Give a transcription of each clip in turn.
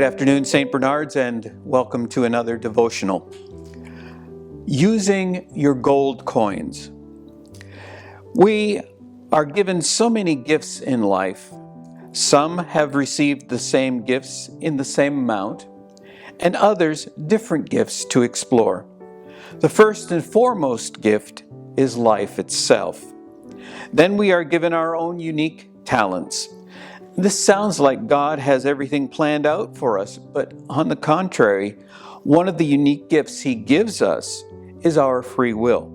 Good afternoon, St. Bernards, and welcome to another devotional. Using your gold coins. We are given so many gifts in life. Some have received the same gifts in the same amount, and others different gifts to explore. The first and foremost gift is life itself. Then we are given our own unique talents. This sounds like God has everything planned out for us, but on the contrary, one of the unique gifts He gives us is our free will.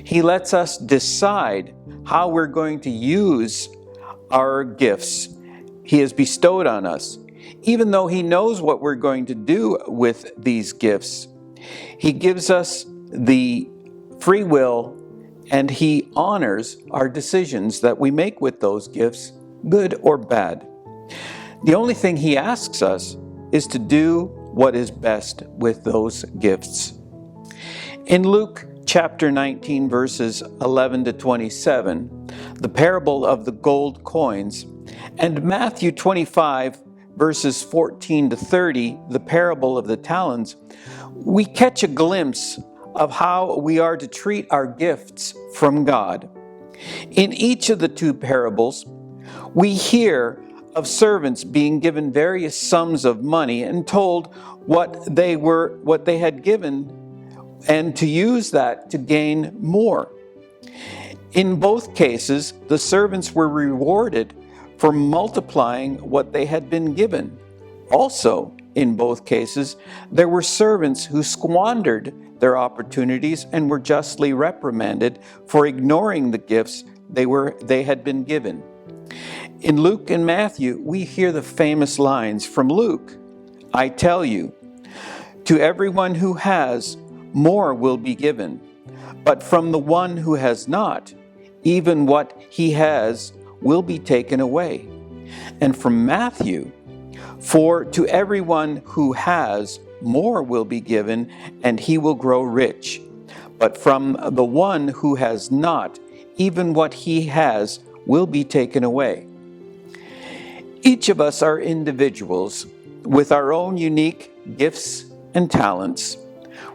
He lets us decide how we're going to use our gifts He has bestowed on us. Even though He knows what we're going to do with these gifts, He gives us the free will and He honors our decisions that we make with those gifts, good or bad. The only thing He asks us is to do what is best with those gifts. In Luke chapter 19, verses 11 to 27, the parable of the gold coins, and Matthew 25, verses 14 to 30, the parable of the talents, we catch a glimpse of how we are to treat our gifts from God. In each of the two parables, we hear of servants being given various sums of money and told what they had given and to use that to gain more. In both cases, the servants were rewarded for multiplying what they had been given. Also, in both cases, there were servants who squandered their opportunities and were justly reprimanded for ignoring the gifts they had been given. In Luke and Matthew, we hear the famous lines from Luke. I tell you, to everyone who has, more will be given, but from the one who has not, even what he has will be taken away. And from Matthew, for to everyone who has, more will be given, and he will grow rich. But from the one who has not, even what he has will be taken away. Each of us are individuals with our own unique gifts and talents.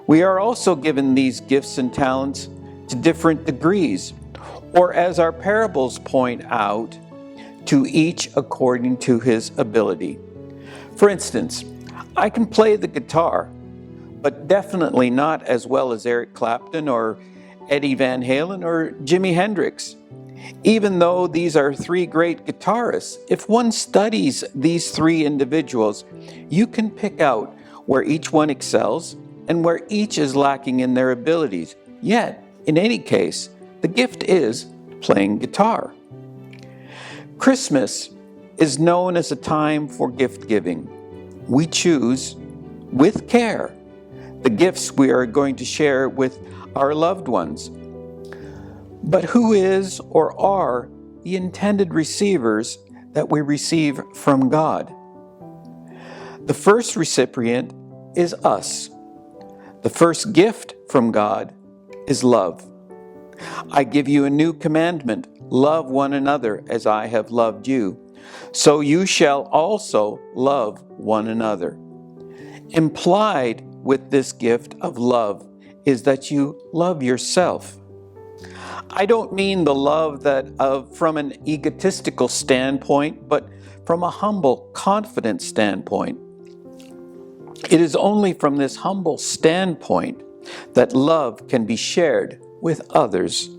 We are also given these gifts and talents to different degrees, or as our parables point out, to each according to his ability. For instance, I can play the guitar, but definitely not as well as Eric Clapton or Eddie Van Halen or Jimi Hendrix. Even though these are three great guitarists, if one studies these three individuals, you can pick out where each one excels and where each is lacking in their abilities. Yet, in any case, the gift is playing guitar. Christmas is known as a time for gift giving. We choose, with care, the gifts we are going to share with our loved ones. But who is or are the intended receivers that we receive from God? The first recipient is us. The first gift from God is love. I give you a new commandment, love one another as I have loved you. So you shall also love one another. Implied with this gift of love is that you love yourself. I don't mean the love from an egotistical standpoint, but from a humble, confident standpoint. It is only from this humble standpoint that love can be shared with others.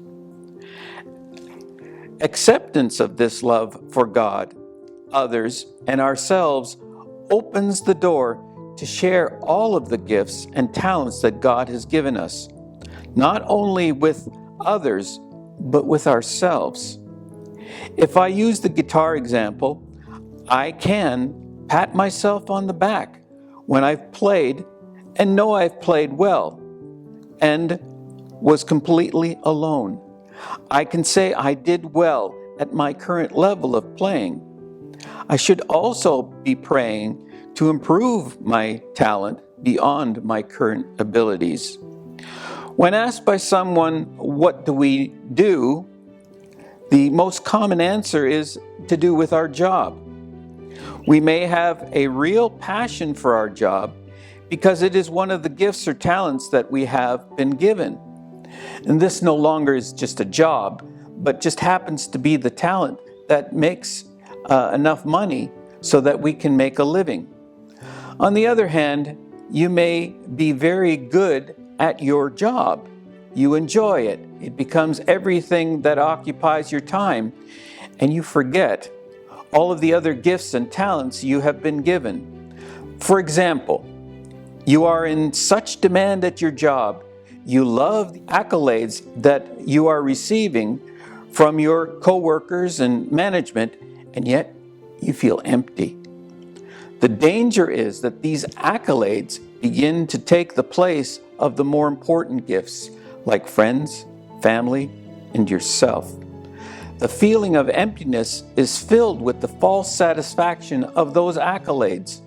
Acceptance of this love for God, others, and ourselves opens the door to share all of the gifts and talents that God has given us, not only with others, but with ourselves. If I use the guitar example, I can pat myself on the back when I've played and know I've played well and was completely alone. I can say I did well at my current level of playing. I should also be praying to improve my talent beyond my current abilities. When asked by someone, what do we do? The most common answer is to do with our job. We may have a real passion for our job because it is one of the gifts or talents that we have been given. And this no longer is just a job, but just happens to be the talent that makes enough money so that we can make a living. On the other hand, you may be very good at your job. You enjoy it. It becomes everything that occupies your time, and you forget all of the other gifts and talents you have been given. For example, you are in such demand at your job. You love the accolades that you are receiving from your coworkers and management, and yet you feel empty. The danger is that these accolades begin to take the place of the more important gifts, like friends, family, and yourself. The feeling of emptiness is filled with the false satisfaction of those accolades.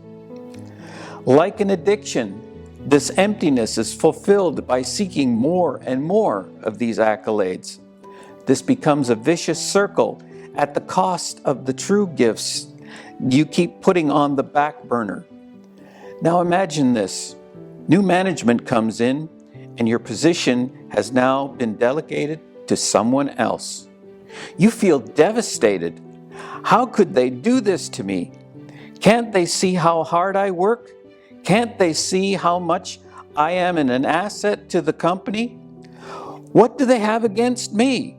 Like an addiction, this emptiness is fulfilled by seeking more and more of these accolades. This becomes a vicious circle at the cost of the true gifts you keep putting on the back burner. Now imagine this. New management comes in, and your position has now been delegated to someone else. You feel devastated. How could they do this to me? Can't they see how hard I work? Can't they see how much I am an asset to the company? What do they have against me?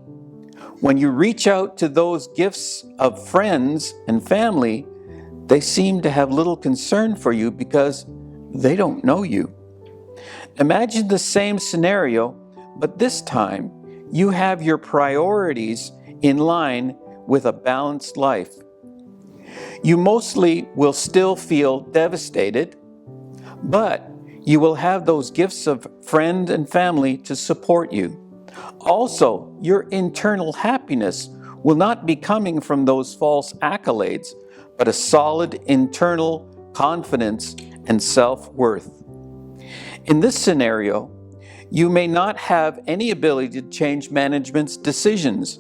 When you reach out to those gifts of friends and family, they seem to have little concern for you because they don't know you. Imagine the same scenario, but this time you have your priorities in line with a balanced life. You mostly will still feel devastated, but you will have those gifts of friend and family to support you. Also, your internal happiness will not be coming from those false accolades, but a solid internal confidence and self-worth. In this scenario, you may not have any ability to change management's decisions.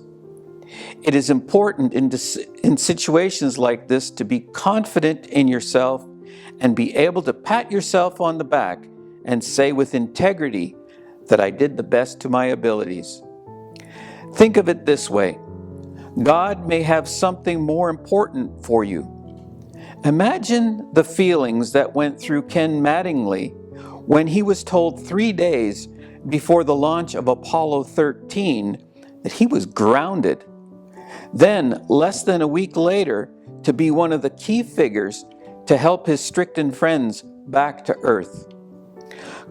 It is important in situations like this to be confident in yourself and be able to pat yourself on the back and say with integrity that I did the best to my abilities. Think of it this way. God may have something more important for you. Imagine the feelings that went through Ken Mattingly when he was told 3 days before the launch of Apollo 13 that he was grounded. Then, less than a week later, to be one of the key figures to help his stricken friends back to Earth.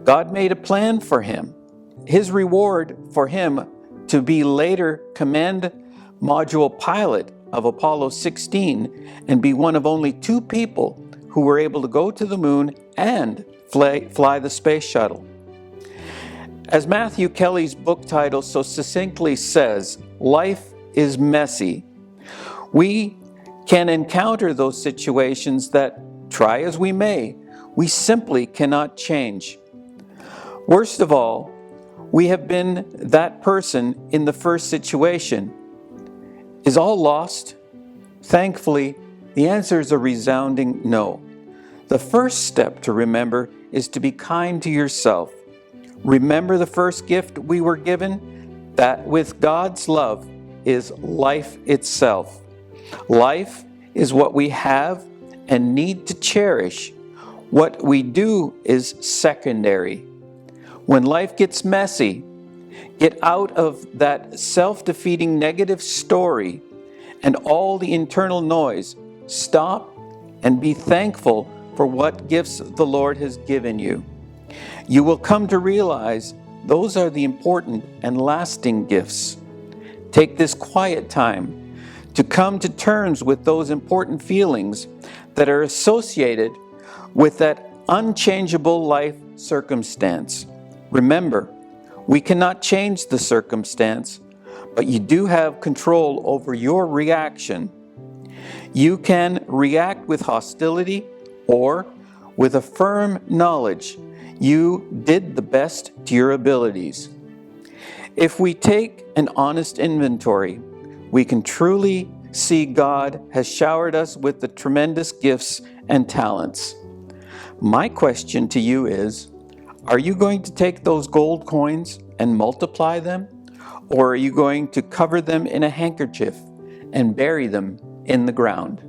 God made a plan for him. His reward for him to be later command module pilot of Apollo 16 and be one of only 2 people who were able to go to the moon and fly the space shuttle. As Matthew Kelly's book title so succinctly says, life is messy. We can encounter those situations that, try as we may, we simply cannot change. Worst of all, we have been that person in the first situation. Is all lost? Thankfully, the answer is a resounding no. The first step to remember is to be kind to yourself. Remember the first gift we were given? That with God's love is life itself. Life is what we have and need to cherish. What we do is secondary. When life gets messy, get out of that self-defeating negative story and all the internal noise. Stop and be thankful for what gifts the Lord has given you. You will come to realize those are the important and lasting gifts. Take this quiet time to come to terms with those important feelings that are associated with that unchangeable life circumstance. Remember, we cannot change the circumstance, but you do have control over your reaction. You can react with hostility or with a firm knowledge you did the best to your abilities. If we take an honest inventory, we can truly see God has showered us with the tremendous gifts and talents. My question to you is, are you going to take those gold coins and multiply them? Or are you going to cover them in a handkerchief and bury them in the ground?